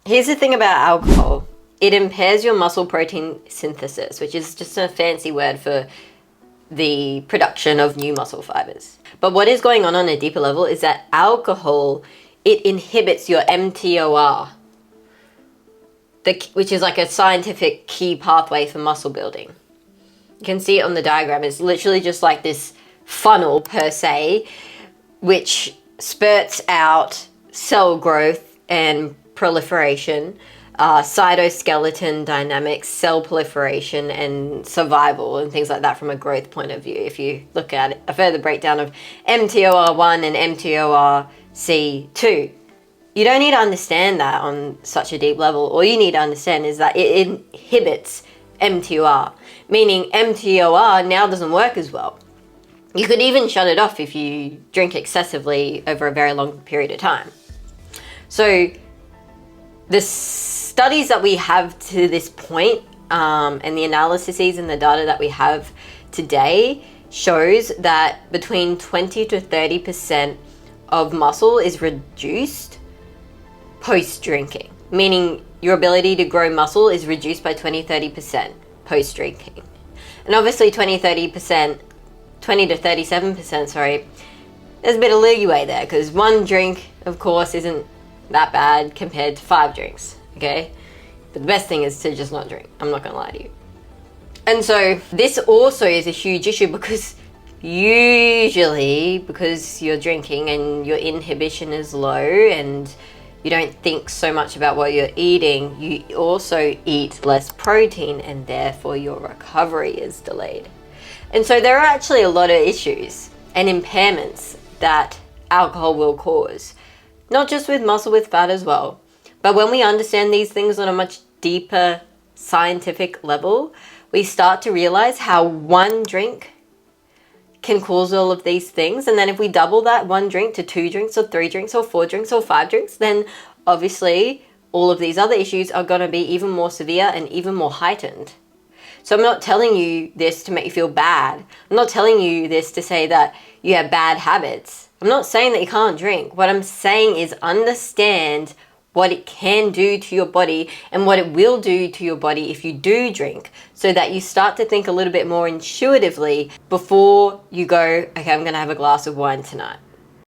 Here's the thing about alcohol. It impairs your muscle protein synthesis, which is just a fancy word for the production of new muscle fibers. But what is going on a deeper level is that alcohol, it inhibits your mTOR, which is like a scientific key pathway for muscle building. You can see it on the diagram. It's literally just like this funnel per se, which spurts out cell growth and proliferation, cytoskeleton dynamics, cell proliferation and survival and things like that from a growth point of view. If you look at a further breakdown of mTOR1 and mTORC2, you don't need to understand that on such a deep level. All you need to understand is that it inhibits mTOR, meaning mTOR now doesn't work as well. You could even shut it off if you drink excessively over a very long period of time. So the studies that we have to this point, and the analyses and the data that we have today shows that between 20 to 30% of muscle is reduced post-drinking, meaning your ability to grow muscle is reduced by 20-30% post-drinking. And obviously 20 to 37%, sorry, there's a bit of leeway there because one drink, of course, isn't that bad compared to 5 drinks, okay? But the best thing is to just not drink. I'm not gonna lie to you. And so this also is a huge issue because usually because you're drinking and your inhibition is low and you don't think so much about what you're eating, you also eat less protein and therefore your recovery is delayed. And so there are actually a lot of issues and impairments that alcohol will cause, not just with muscle, with fat as well. But when we understand these things on a much deeper scientific level, we start to realize how one drink can cause all of these things. And then if we double that one drink to 2 drinks or 3 drinks or 4 drinks or 5 drinks, then obviously all of these other issues are going to be even more severe and even more heightened. So I'm not telling you this to make you feel bad. I'm not telling you this to say that you have bad habits. I'm not saying that you can't drink. What I'm saying is understand what it can do to your body and what it will do to your body if you do drink, so that you start to think a little bit more intuitively before you go, okay, I'm going to have a glass of wine tonight.